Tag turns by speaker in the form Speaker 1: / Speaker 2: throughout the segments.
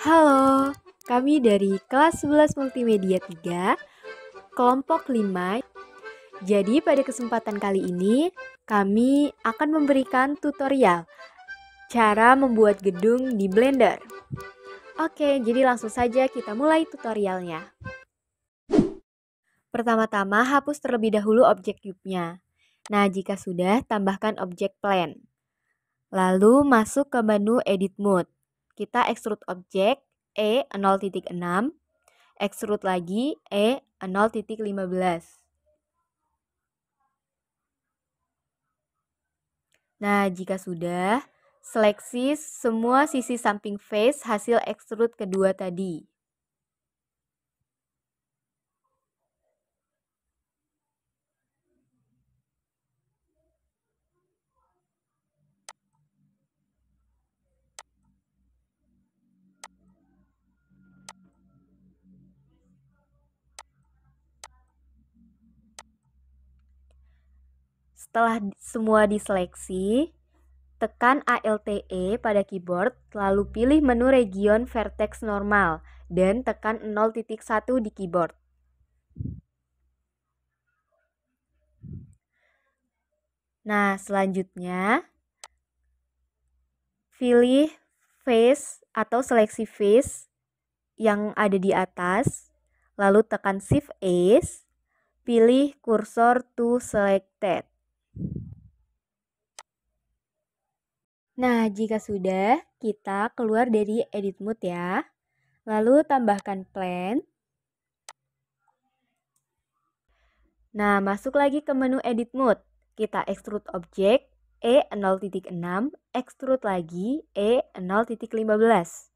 Speaker 1: Halo, kami dari kelas 11 Multimedia 3, kelompok 5. Jadi pada kesempatan kali ini, kami akan memberikan tutorial cara membuat gedung di Blender. Oke, jadi langsung saja kita mulai tutorialnya. Pertama-tama hapus terlebih dahulu objek cube-nya. Nah, jika sudah, tambahkan objek plane. Lalu masuk ke menu Edit Mode. Kita extrude objek E0.6, extrude lagi E0.15. Nah, jika sudah, seleksi semua sisi samping face hasil extrude kedua tadi. Setelah semua diseleksi, tekan ALTE pada keyboard, lalu pilih menu region vertex normal, dan tekan 0.1 di keyboard. Nah, selanjutnya, pilih face atau seleksi face yang ada di atas, lalu tekan Shift S, pilih cursor to selected. Nah, jika sudah, kita keluar dari edit mode ya. Lalu tambahkan plane. Nah, masuk lagi ke menu edit mode. Kita extrude objek E0.6, extrude lagi E0.15.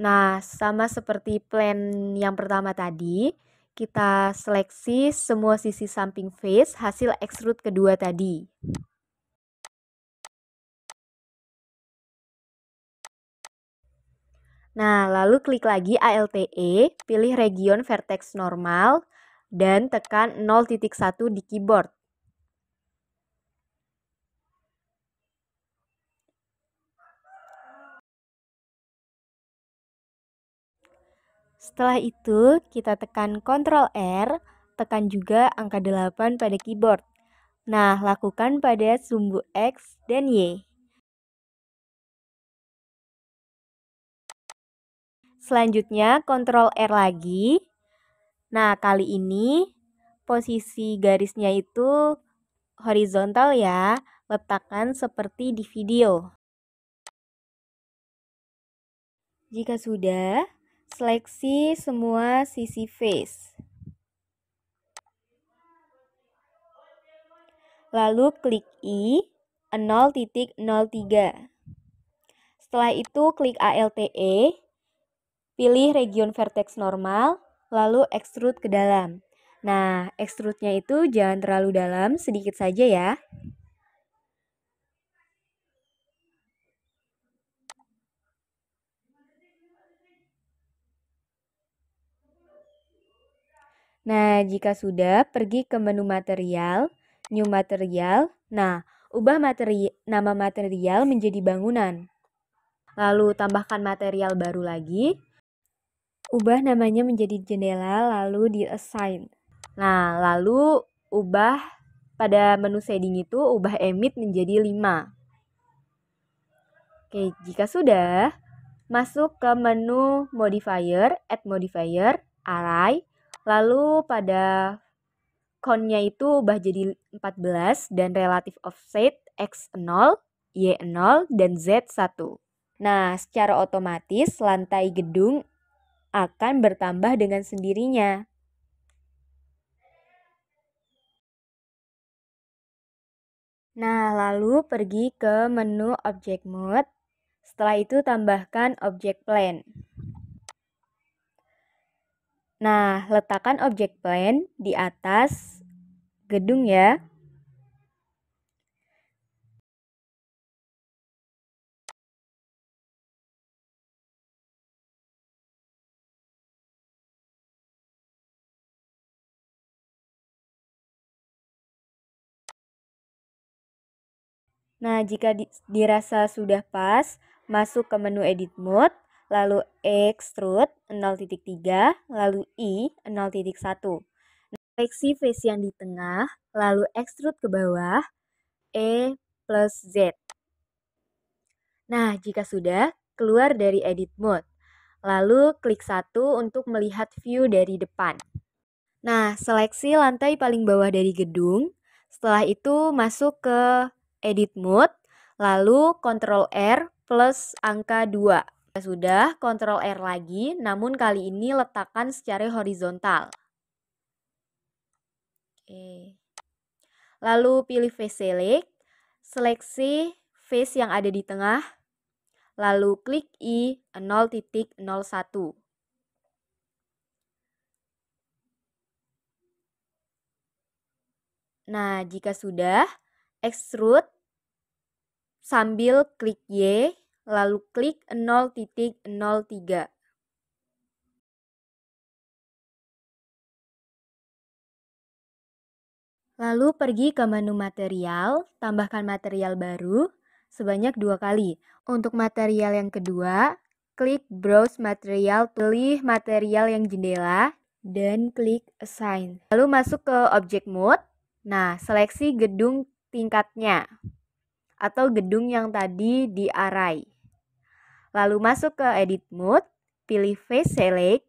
Speaker 1: Nah, sama seperti plane yang pertama tadi, kita seleksi semua sisi samping face hasil extrude kedua tadi. Nah, lalu klik lagi ALTE, pilih region vertex normal, dan tekan 0.1 di keyboard. Setelah itu, kita tekan Ctrl R, tekan juga angka 8 pada keyboard. Nah, lakukan pada sumbu X dan Y. Selanjutnya, Ctrl R lagi. Nah, kali ini posisi garisnya itu horizontal ya, letakkan seperti di video. Jika sudah, seleksi semua sisi face. Lalu klik I 0.03. Setelah itu klik ALTE, pilih region vertex normal, lalu extrude ke dalam. Nah, extrude-nya itu jangan terlalu dalam, sedikit saja ya. Nah, jika sudah, pergi ke menu material, new material. Nah, ubah nama material menjadi bangunan. Lalu tambahkan material baru lagi. Ubah namanya menjadi jendela, lalu di assign. Nah, lalu ubah pada menu shading itu, ubah emit menjadi 5. Oke, jika sudah, masuk ke menu modifier, add modifier, array, lalu pada count-nya itu ubah jadi 14 dan relative offset X0, Y0, dan Z1. Nah, secara otomatis lantai gedung akan bertambah dengan sendirinya. Nah, lalu pergi ke menu Object Mode. Setelah itu tambahkan Object Plane. Nah, letakkan Object Plane di atas gedung ya. Nah, jika dirasa sudah pas, masuk ke menu edit mode, lalu extrude 0.3, lalu I 0.1. Seleksi face yang di tengah, lalu extrude ke bawah, E plus Z. Nah, jika sudah, keluar dari edit mode. Lalu klik 1 untuk melihat view dari depan. Nah, seleksi lantai paling bawah dari gedung. Setelah itu masuk ke edit mode, lalu Ctrl R plus angka 2. Sudah, Ctrl R lagi, namun kali ini letakkan secara horizontal. Oke. Lalu pilih face select, seleksi face yang ada di tengah, lalu klik I 0.01. Nah, jika sudah, extrude sambil klik Y, lalu klik 0.03. Lalu pergi ke menu material, tambahkan material baru sebanyak 2 kali. Untuk material yang kedua, klik browse material, pilih material yang jendela, dan klik assign. Lalu masuk ke object mode. Nah, seleksi gedung tingkatnya atau gedung yang tadi diarai. Lalu masuk ke edit mode, pilih face select.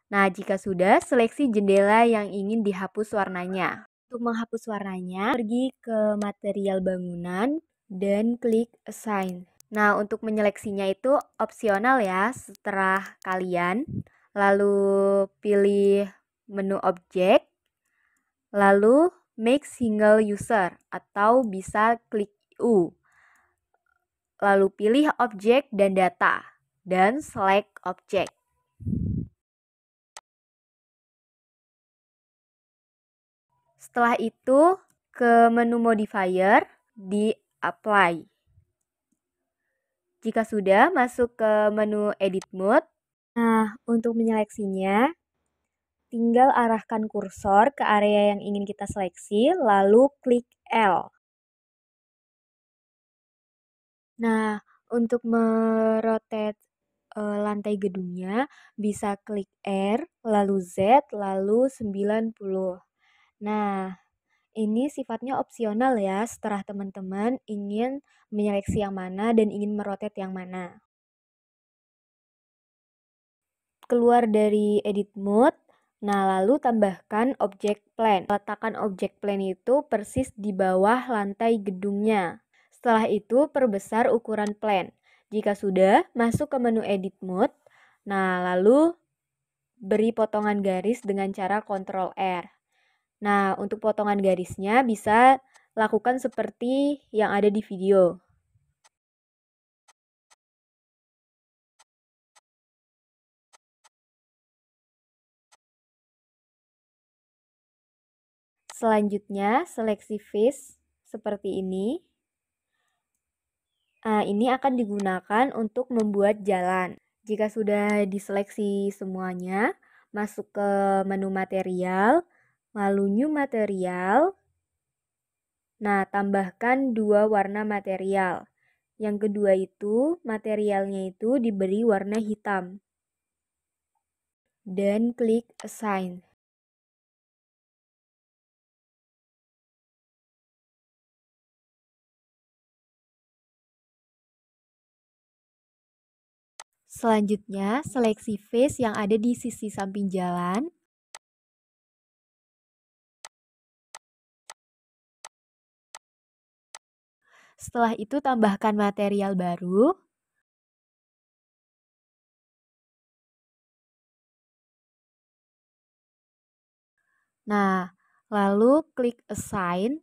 Speaker 1: Nah, jika sudah, seleksi jendela yang ingin dihapus warnanya. Untuk menghapus warnanya, pergi ke material bangunan dan klik assign. Nah, untuk menyeleksinya itu opsional ya, setelah kalian. Lalu pilih menu objek, lalu make single user atau bisa klik U. Lalu pilih objek dan data dan select objek. Setelah itu ke menu modifier di apply. Jika sudah, masuk ke menu edit mode. Nah, untuk menyeleksinya, tinggal arahkan kursor ke area yang ingin kita seleksi, lalu klik L. Nah, untuk merotate lantai gedungnya, bisa klik R, lalu Z, lalu 90. Nah, ini sifatnya opsional ya, setelah teman-teman ingin menyeleksi yang mana dan ingin merotate yang mana. Keluar dari edit mode, nah lalu tambahkan objek plan. Letakkan objek plan itu persis di bawah lantai gedungnya. Setelah itu perbesar ukuran plan. Jika sudah, masuk ke menu edit mode. Nah, lalu beri potongan garis dengan cara Ctrl R. Nah, untuk potongan garisnya bisa lakukan seperti yang ada di video. Selanjutnya, seleksi face seperti ini. Nah, ini akan digunakan untuk membuat jalan. Jika sudah diseleksi semuanya, masuk ke menu material, lalu new material. Nah, tambahkan 2 warna material. Yang kedua itu, materialnya itu diberi warna hitam. Dan klik assign. Selanjutnya, seleksi face yang ada di sisi samping jalan. Setelah itu tambahkan material baru. Nah, lalu klik assign.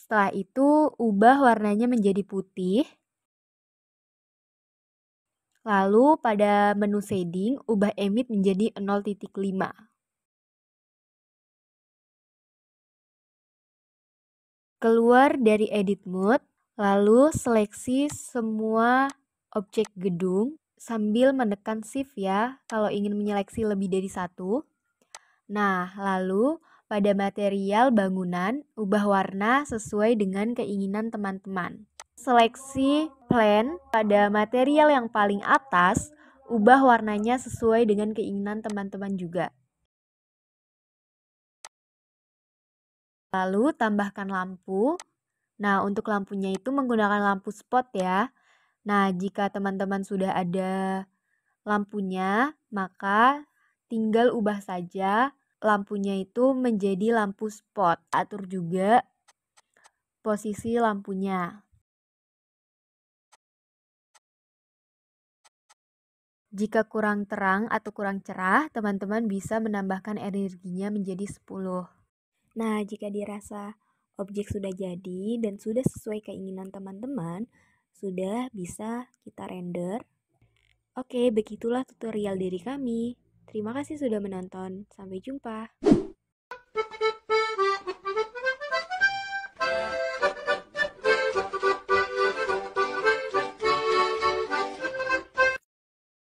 Speaker 1: Setelah itu ubah warnanya menjadi putih. Lalu pada menu shading ubah emit menjadi 0.5. Keluar dari edit mode, lalu seleksi semua objek gedung sambil menekan shift ya kalau ingin menyeleksi lebih dari satu. Nah, lalu Pada material bangunan, ubah warna sesuai dengan keinginan teman-teman. Seleksi plan pada material yang paling atas, ubah warnanya sesuai dengan keinginan teman-teman juga. Lalu tambahkan lampu. Nah, untuk lampunya itu menggunakan lampu spot ya. Nah, jika teman-teman sudah ada lampunya, maka tinggal ubah saja lampunya itu menjadi lampu spot. Atur juga posisi lampunya. Jika kurang terang atau kurang cerah, teman-teman bisa menambahkan energinya menjadi 10. Nah, jika dirasa objek sudah jadi dan sudah sesuai keinginan teman-teman, sudah bisa kita render. Oke, begitulah tutorial dari kami. Terima kasih sudah menonton. Sampai jumpa.